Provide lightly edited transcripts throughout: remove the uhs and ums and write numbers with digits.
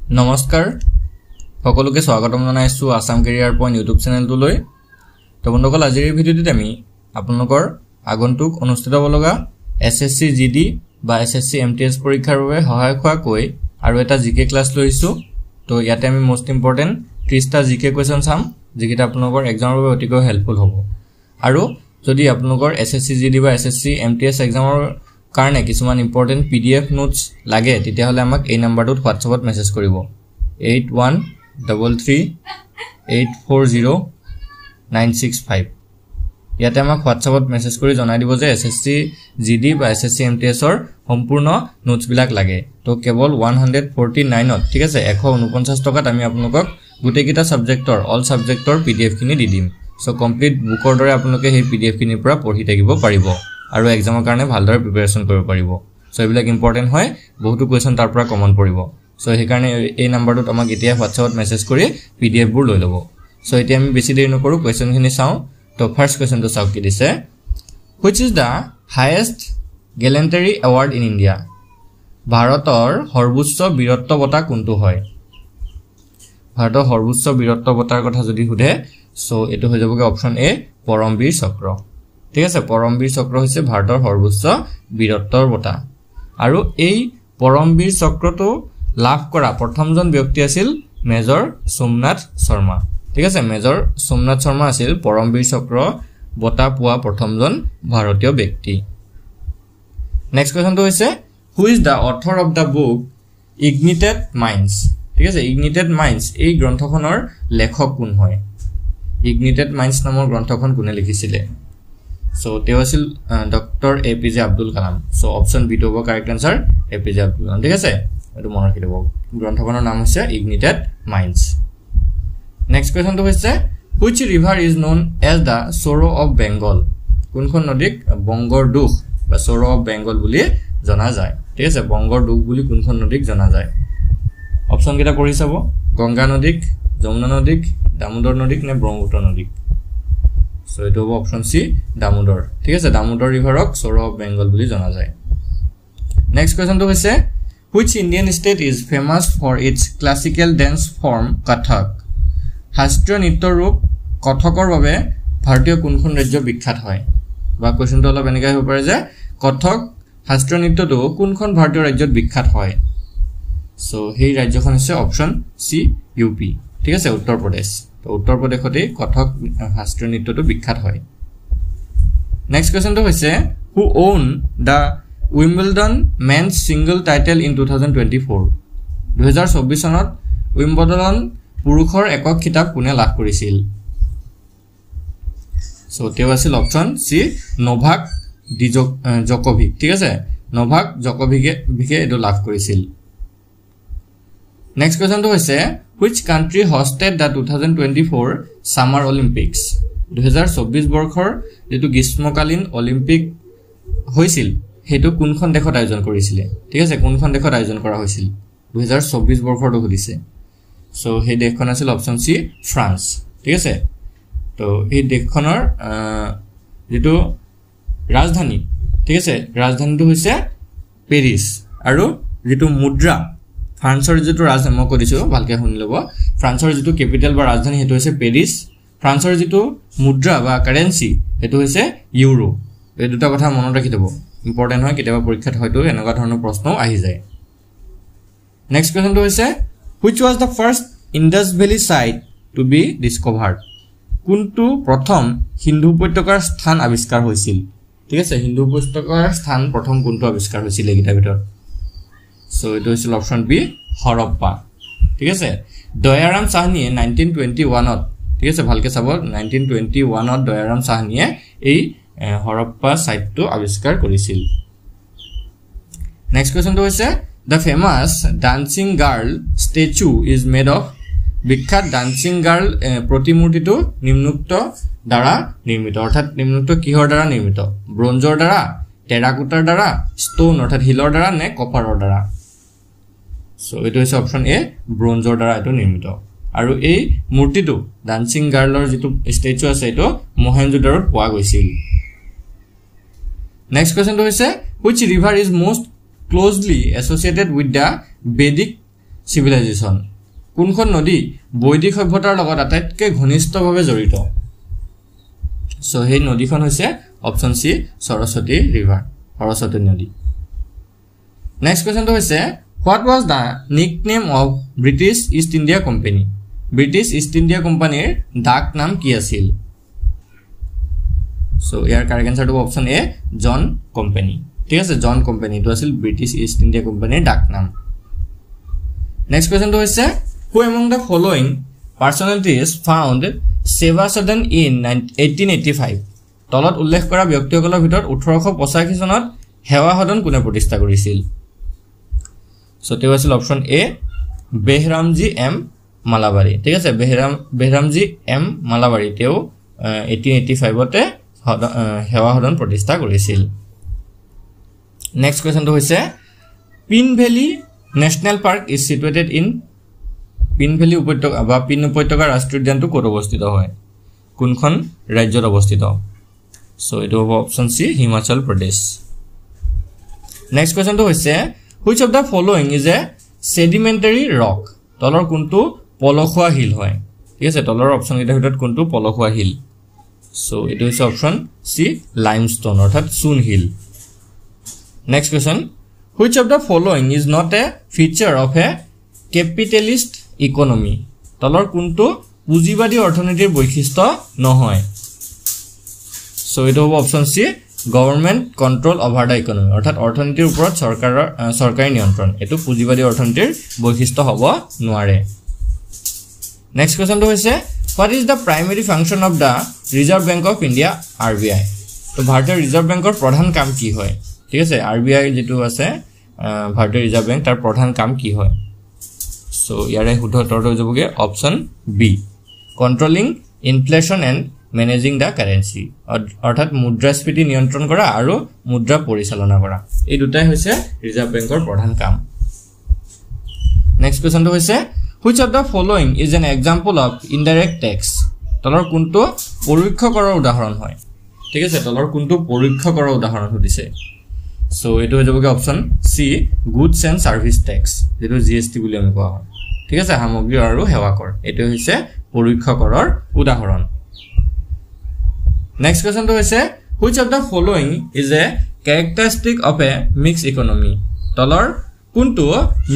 নমস্কাৰ সকলোকে স্বাগতম জনাইছো আসাম কেৰিয়াৰ পইণ্ট ইউটিউব চেনেলটোলৈ তো বন্ধুসকল আজিৰ এই ভিডিঅ'টোত আমি আপোনালোকৰ আগন্তুক অনুষ্ঠিত হ'ব লগা এছএছসি জিডি বা এছএছসি এমটিএছ পৰীক্ষাৰ বাবে সহায়ক হোৱাকৈ আৰু এটা জিকে ক্লাছ লৈছো তো ইয়াতে আমি মোস্ট ইম্পৰ্টেন্ট 30টা জিকে কোৱেশ্চন চাম যিকেইটা আপোনালোকৰ এক্সামৰ বাবে অতিকৈ হেল্পফুল হ'ব আৰু যদি আপোনালোকৰ এছএছসি জিডি বা এছএছসি এমটিএছ এক্সামৰ কাৰণে কিছুমান ইম্পৰ্টেন্ট পিডিএফ নোটছ লাগে তেতিয়া হলে আমাক এই নম্বৰটোত WhatsAppত মেছেজ কৰিব 8133840965 ইয়াতে আমাক WhatsAppত মেছেজ কৰি জনাই দিব যে এছএছসি জিডি বা এছএছসি এমটিএছ ৰ সম্পূৰ্ণ নোটছ বিলাক লাগে তো কেৱল 149ত ঠিক আছে 149 টকাত আমি আপোনালোকক গুটেকিটা সাবজেক্টৰ অল সাবজেক্টৰ পিডিএফ খিনি দি দিম সো কমপ্লিট বুকৰ দৰে আপোনালোকে এই পিডিএফ খিনিৰ পৰা পঢ়ি থাকিব পাৰিব আৰু এক্সামৰ কাৰণে ভালদৰে প্ৰিপাৰেচন কৰিব পাৰিব সো এইবিলাক ইম্পৰ্টেন্ট হয় বহুতো কোৱেশ্চন তাৰ পৰা কমন পৰিব সো এই কাৰণে এই নম্বৰটোত আমাক এতিয়া WhatsAppত মেছেজ কৰি পিডিএফ বোৰ লৈ ল'ব সো এতিয়া আমি বেছি দেৰি নকৰো কোৱেশ্চন খিনি চাও তো ফাৰ্স্ট কোৱেশ্চন তো চাও কি দিছে which is the highest gallantry award in India ভাৰতৰ সৰ্বোচ্চ বীৰত্ব বঁটা কোনটো হয় ভাৰতৰ সৰ্বোচ্চ বীৰত্ব বঁটাৰ কথা যদি সুধে সো এটো হৈ যাবগে অপচন এ পৰমবীৰ চক্ৰ ঠিক আছে পৰমবীৰ চক্ৰ হৈছে ভাৰতৰ সৰ্বোচ্চ বীৰত্বৰ বঁটা আৰু এই পৰমবীৰ চক্ৰটো লাভ কৰা প্ৰথমজন ব্যক্তি আছিল মেজৰ সোমনাথ শৰ্মা ঠিক আছে মেজৰ সোমনাথ শৰ্মা আছিল পৰমবীৰ চক্ৰ বঁটা পোৱা প্ৰথমজন ভাৰতীয় ব্যক্তি নেক্সট কোৱেশ্চনটো হৈছে who is the author of the book ignited minds ঠিক আছে ignited minds এই গ্ৰন্থখনৰ লেখক কোন হয় ignited minds নামৰ গ্ৰন্থখন কোনে লিখিছিলে So, there was Dr. APJ Abdul Kalam. So, option B to correct answer APJ Abdul Kalam. ठीक है से? तो मोनर किधर वो ग्रंथों नाम है Ignited Minds. Next question तो है which river is known as the Sorrow of Bengal? कौन नदी बंगोर दुख बा Sorrow of Bengal बुली जाना जाए. ठीक है से? बंगोर दुख बुली कौन नदी जाना जाए. Option किधर पढ़ी सब वो गंगा नदी, जमुना नदी, दामोदर नदी ने ब्रह्मपुत्र नदी. So it will option C Damodar ঠিক আছে Damodar river of Sorrow of Bengal বুলি জনা যায় next question তো হৈছে which Indian state is famous for its classical dance form Kathak শাস্ত্ৰীয় নৃত্য ৰূপ কথকৰ বাবে ভাৰতীয় কোনখন ৰাজ্য বিখ্যাত হয় বা কোৱেশ্চনটো অলপ এনেকৈ হ'ব পাৰে যে কথক শাস্ত্ৰীয় নৃত্যটো কোনখন ভাৰতীয় ৰাজ্যত বিখ্যাত হয় সো সেই ৰাজ্যখন হৈছে অপচন সি ইউপি ঠিক আছে উত্তৰ প্ৰদেশ উত্তৰ প্ৰদেশতে কথক শাস্ত্ৰীয় নৃত্যটো বিখ্যাত হয় নেক্সট কোৱেশ্চনটো হৈছে who own the Wimbledon men's single title in 2024 2024 চনত উইম্বলডন পুৰুষৰ একক খিতাপ কোনে লাভ কৰিছিল সো তেও আছিল অপচন সি নোভাক জকোভিক ঠিক আছে নোভাক জকোভিকে এটো লাভ কৰিছিল নেক্সট কোৱেশ্চনটো হৈছে which country hosted the 2024 summer olympics 2024 বৰ্ষৰ যেটো গ্ৰীষ্মকালীন অলিম্পিক হৈছিল হেতু কোনখন দেশত আয়োজন কৰিছিল ঠিক আছে কোনখন দেশত আয়োজন কৰা হৈছিল 2024 বৰ্ষৰটো সুধিছে সো হে দেশখন আছিল অপচন সি ফ্ৰান্স ঠিক আছে তো এই দেশখনৰ যেটো ৰাজধানী ঠিক আছে ৰাজধানীটো হৈছে পেৰিছ আৰু যেটো মুদ্ৰা ফ্ৰান্সৰ যেটো ৰাজধানী মই কৈছো ভালকে শুনি লব ফ্ৰান্সৰ যেটো ক্যাপিটাল বা ৰাজধানী হেতু হৈছে পেৰিছ ফ্ৰান্সৰ যেটো মুদ্ৰা বা কাৰেন্সি হেতু হৈছে ইউৰো এই দুটা কথা মনত ৰাখি থব ইম্পৰ্টেন্ট হয় কেতিয়াবা পৰীক্ষাত হয়তো এনেকুৱা ধৰণৰ প্ৰশ্ন আহি যায় নেক্সট কোৱেশ্চনটো হৈছে which was the first Indus Valley site to be discovered কোনটো প্ৰথম সিন্ধু উপত্যকাৰ স্থান আৱিষ্কাৰ হৈছিল ঠিক আছে সিন্ধু উপত্যকাৰ স্থান প্ৰথম কোনটো আৱিষ্কাৰ হৈছিল এইটা ভিতৰত So it is option B Harappa ঠিক আছে দয়াৰাম সাহনীয়ে 1921 ঠিক আছে ভালকে চাব 1921 দয়াৰাম সাহনীয়ে এই হৰপ্পা সাইটটো আৱিষ্কাৰ কৰিছিল নেক্সট কোৱেশ্চনটো হৈছে the famous dancing girl statue is made of বিখ্যাত ডান্সিং গার্ল প্ৰতিমূৰ্তিটো নিম্নোক্ত দ্বাৰা নিৰ্মিত অৰ্থাৎ নিম্নোক্ত কিহৰ দ্বাৰা নিৰ্মিত ব্ৰঞ্জৰ দ্বাৰা টেৰাকোটাৰ দ্বাৰা ষ্টোন অৰ্থাৎ হিলৰ দ্বাৰা নে কপাৰৰ দ্বাৰা সো এটো হৈছে অপচন এ ব্ৰঞ্জৰ দ্বাৰা এটো নিৰ্মিত আৰু এই মূৰ্তিটো ডান্সিং গাৰ্লৰ যেটো ষ্টেচু আছে এটো মহেঞ্জোদাৰোত পোৱা গৈছিল নেক্সট কোৱেশ্চনটো হৈছে which river is most closely associated with the Vedic civilization কোনখন নদী বৈদিক সভ্যতাৰ লগত আটাইতকৈ ঘনিষ্ঠভাৱে জড়িত সো সেই নদীখন হৈছে option C Saraswati river Saraswati নদী নেক্সট কোৱেশ্চনটো হৈছে what was the nickname of British East India Company British East India Company ডাক নাম কি আছিল সো ইয়াৰ কাৰেক্ট আনসাৰটো অপচন এ জন কোম্পানী ঠিক আছে জন কোম্পানী তো আছিল ব্ৰিটিছ ইষ্ট ইণ্ডিয়া কোম্পানীৰ ডাক নাম নেক্সট কোৱেশ্চনটো হৈছে who among the following personalities found Seva Sadan in 1885 তলত উল্লেখ কৰা ব্যক্তিসকলৰ ভিতৰত 1885 চনত সেৱা সদন কোনে প্ৰতিষ্ঠা কৰিছিল সো তেও আছিল অপচন এ বেহৰামজি এম মালাবাৰী ঠিক আছে বেহৰামজি এম মালাবাৰী তেও 1885 তে সেৱা সদন প্ৰতিষ্ঠা কৰিছিল নেক্সট কোৱেশ্চনটো হৈছে pin valley national park is situated in pin valley উপত্যকা বা পিন উপত্যকা ৰাষ্ট্ৰীয় উদ্যানটো ক'ত অৱস্থিত হয় কোনখন ৰাজ্যত অৱস্থিত সো এটো হ'ব অপচন সি হিমাচল প্ৰদেশ নেক্সট কোৱেশ্চনটো হৈছে which of the following is a sedimentary rock তলৰ কোনটো পলসুৱা হিল হয় ঠিক আছে তলৰ অপচন এটা ভিতৰত কোনটো পলসুৱা হিল সো এটো হৈছে অপচন সি লাইমস্টোন অৰ্থাৎ চুন hill next question which of the following is not a feature of a capitalist economy তলৰ কোনটো পুঁজিবাদী অৰ্থনীতিৰ বৈশিষ্ট্য নহয় সো এটো হ'ব option C government control over the economy অৰ্থাৎ অৰ্থনীতিৰ ওপৰত চৰকাৰী নিয়ন্ত্ৰণ এটো পুঁজিবাদী অৰ্থনীতিৰ বৈশিষ্ট্য হ'ব নোৱাৰে নেক্সট কোৱেশ্চনটো হৈছে what is the primary function of the Reserve Bank of India RBI তো ভাৰতীয় ৰিজাৰ্ভ বেংকৰ প্ৰধান কাম কি হয় ঠিক আছে RBI যেটো আছে ভাৰতীয় ৰিজাৰ্ভ বেংক তাৰ প্ৰধান কাম কি হয় সো ইয়াৰে শুদ্ধ উত্তৰটো হৈ যাবগে option B controlling inflation and managing the currency অৰ্থাৎ মুদ্ৰাস্ফীতি নিয়ন্ত্ৰণ কৰা আৰু মুদ্ৰা পৰিচালনা কৰা এই দুটাই হৈছে ৰিজাৰ্ভ বেংকৰ প্ৰধান কাম নেক্সট কোৱেশ্চনটো হৈছে which of the following is an example of indirect tax তলৰ কোনটো পৰোক্ষ কৰৰ উদাহৰণ হয় ঠিক আছে তলৰ কোনটো পৰোক্ষ কৰৰ উদাহৰণ দিছে সো এটো হৈ যাবগে option C goods and service tax যেটো জিএসটি বুলি আমি কোৱা হয় ঠিক আছে সামগ্ৰী আৰু সেৱা কৰ এটো হৈছে পৰোক্ষ কৰৰ উদাহৰণ Next question to is which of the following is a characteristic of a mixed economy? তলৰ কোনটো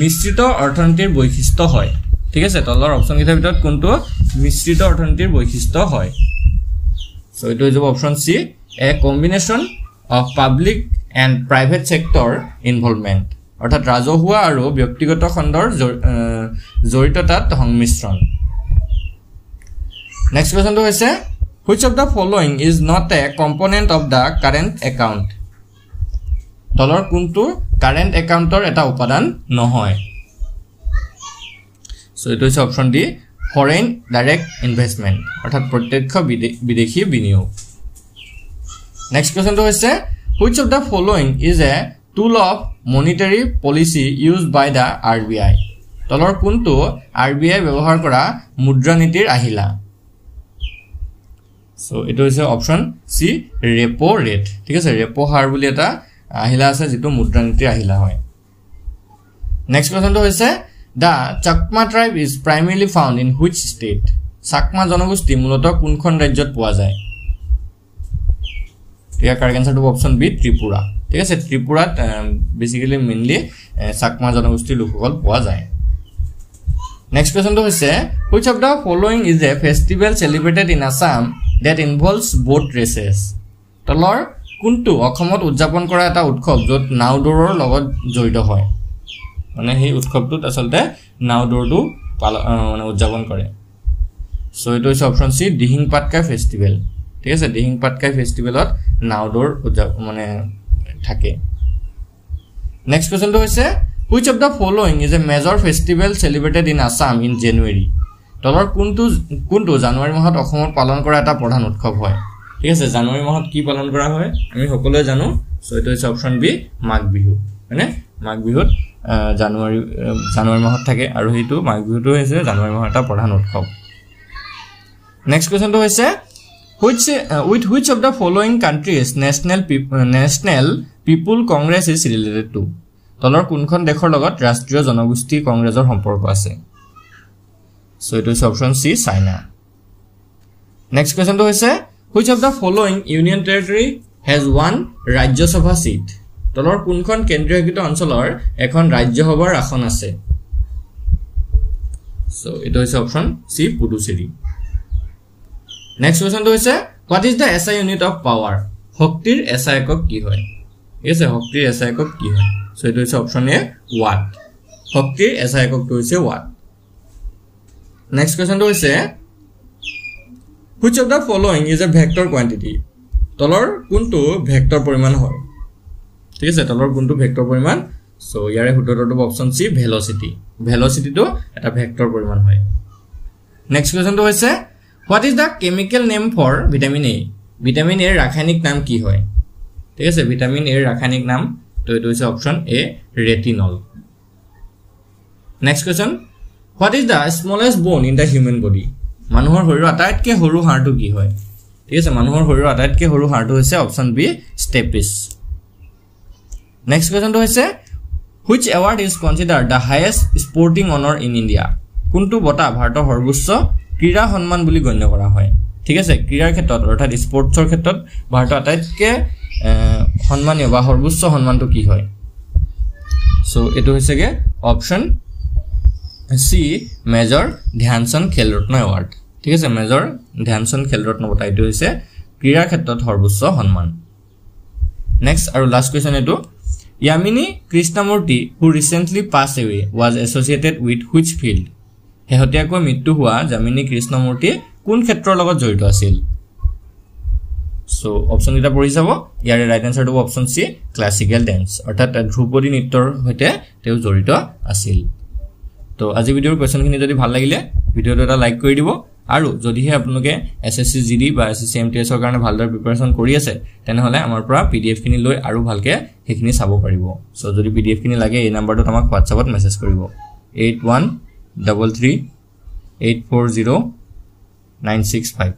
মিশ্ৰিত অৰ্থনীতিৰ বৈশিষ্ট্য হয় ঠিক আছে তলৰ অপচন কিটাৰ ভিতৰত কোনটো মিশ্ৰিত অৰ্থনীতিৰ বৈশিষ্ট্য হয় সো এটো হৈ যাব option C a combination of public and private sector involvement অৰ্থাৎ ৰাজহুৱা আৰু ব্যক্তিগত খণ্ডৰ জড়িততাত সংমিশ্ৰণ next question to is which of the following is not a component of the current account তলৰ কোনটো current accountৰ এটা উপাদান নহয় সো এটো হৈছে option D foreign direct investment অৰ্থাৎ প্ৰত্যক্ষ বিদেশী বিনিয়োগ নেক্সট কোৱেশ্চনটো হৈছে which of the following is a tool of monetary policy used by the RBI তলৰ কোনটো RBI ব্যৱহাৰ কৰা মুদ্ৰানীতিৰ আহিলা সো এটো হৈছে অপচন সি ৰেপো ৰেট ঠিক আছে ৰেপো হাৰ বুলি এটা আহিলা আছে যেটো মুদ্ৰানীতিৰ আহিলা হয় নেক্সট কোৱেশ্চনটো হৈছে the Chakma tribe is primarily found in which state Chakma জনগোষ্ঠী মূলত কোনখন ৰাজ্যত পোৱা যায় ইয়াৰ কাৰেক্ট আনসাৰটো অপচন বি ত্ৰিপুৰা ঠিক আছে ত্ৰিপুৰাত বেসিক্যালি মেইনলি চাকমা জনগোষ্ঠীৰ লোকসকল পোৱা যায় নেক্সট কোৱেশ্চনটো হৈছে which of the following is a festival celebrated in Assam that involves boat races তলৰ কোনটো অসমত উদযাপন কৰা এটা উৎসৱ যত নাও দৌৰৰ লগত জড়িত হয় মানে এই উৎসৱটোত আসলতে নাও দৌৰটো মানে উদযাপন কৰে সো এটো হৈছে option C Dihing Patkai festival ঠিক আছে দিহিং পাটকাই ফেষ্টিভেলত নাও দৌৰ মানে থাকে নেক্সট কোৱেশ্চনটো হৈছে which of the following is a major festival celebrated in Assam in January তলৰ কোনটো জানুৱাৰী মাহত অসমত পালন কৰা এটা প্ৰধান উৎসৱ হয় ঠিক আছে জানুৱাৰী মাহত কি পালন কৰা হয় আমি সকলোৱে জানো সো এটো হৈছে অপচন বি মাঘ বিহু মানে মাঘ বিহুত জানুৱাৰী মাহত থাকে আৰু হেতু মাঘ বিহুটো হৈছে জানুৱাৰী মাহৰ এটা প্ৰধান উৎসৱ নেক্সট কোৱেশ্চনটো হৈছে which of the following countries national people congress is related to তলৰ কোনখন দেশৰ লগত ৰাষ্ট্ৰীয় জনগোষ্ঠী কংগ্ৰেছৰ সম্পৰ্ক আছে সো এটো হৈছে অপচন সি চাইনা নেক্সট কোৱেশ্চনটো হৈছে which of the following union territory has one ৰাজ্য সভা seat তলৰ কোনখন কেন্দ্ৰীয় শাসিত অঞ্চলৰ এখন ৰাজ্য সভাৰ আসন আছে সো এটো হৈছে অপচন সি পুডুচেৰী নেক্সট কোৱেশ্চনটো হৈছে what is the SI unit of power শক্তিৰ SI একক কি হয় এছে শক্তিৰ SI একক কি হয় সো এটো হৈছে অপচন এ ওয়াট শক্তিৰ SI এককটো হৈছে ওয়াট নেক্সট কোৱেশ্চনটো হৈছে which of the following is a vector quantity তলৰ কোনটো ভেক্টৰ পৰিমাণ হয় ঠিক আছে তলৰ কোনটো ভেক্টৰ পৰিমাণ সো ইয়াৰে উত্তৰটো অপচন সি ভেলোসিটি টো এটা ভেক্টৰ পৰিমাণ হয় নেক্সট কোৱেশ্চনটো হৈছে what is the chemical name for vitamin A vitamin A ৰাসায়নিক নাম কি হয় ঠিক আছে vitamin A ৰাসায়নিক নাম তো এটো হৈছে option A retinol next question what is the smallest bone in the human body মানুহৰ শৰীৰৰ আটাইতকৈ সৰু হাড়টো কি হয় ঠিক আছে মানুহৰ শৰীৰৰ আটাইতকৈ সৰু হাড়টো হৈছে অপচন বি ষ্টেপিছ নেক্সট কোৱেশ্চনটো হৈছে which award is considered the highest sporting honor in India কোনটো বঁটা ভাৰতৰ সৰ্বোচ্চ ক্ৰীড়া সন্মান বুলি গণ্য কৰা হয় ঠিক আছে ক্ৰীড়াৰ ক্ষেত্ৰত অৰ্থাৎ স্পৰ্টছৰ ক্ষেত্ৰত ভাৰতৰ আটাইতকৈ সন্মানীয় বা সৰ্বোচ্চ সন্মানটো কি হয় সো এটো হৈছে গে অপচন সি মেজৰ ধ্যানচন্দ খেল ৰত্ন এৱাৰ্ড ঠিক আছে মেজৰ ধ্যানচন্দ খেল ৰত্ন বঁটা এটো হৈছে ক্ৰীড়াৰ ক্ষেত্ৰত সৰ্বোচ্চ সন্মান নেক্সট আৰু লাষ্ট কোৱেশ্চন এটো Yamini Krishnamurti who recently passed away was associated with which field হেহতিয়াকৈ মৃত্যু হোৱা Yamini Krishnamurti কোন ক্ষেত্ৰৰ লগত জড়িত আছিল সো অপচন এটা পঢ়ি যাব ইয়াৰে ৰাইট আনসাৰটো অপচন সি ক্লাসিক্যাল ডান্স অৰ্থাৎ ধ্ৰুপদী নৃত্যৰ সৈতে তেও জড়িত আছিল তো আজি ভিডিওৰ কোৱেশ্চনখিনি যদি ভাল লাগিলে ভিডিওটো এটা লাইক কৰি দিব আৰু যদিহে আপোনালোকে এসএসসি জিডি বা এসএসসি এমটিএছ ৰ কাৰণে ভালদৰে প্ৰিপাৰেচন কৰি আছে তেনেহলে আমাৰ পৰা পিডিএফ খিনি লৈ আৰু ভালকে হেখিনি চাব পাৰিব সো যদি পিডিএফ খিনি লাগে এই নম্বৰটো আমাক WhatsAppত মেছেজ কৰিব 8133840965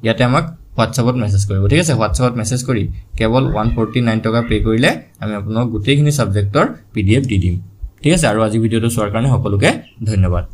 ইয়াতে আমাক WhatsAppত মেছেজ কৰিব ঠিক আছে WhatsAppত মেছেজ কৰি কেৱল 149 টকা পে কৰিলে আমি আপোনাক গোটেইখিনি সাবজেক্টৰ পিডিএফ দি দিম ঠিক আছে আৰু আজি ভিডিওটো চোৱাৰ কাৰণে সকলোকে ধন্যবাদ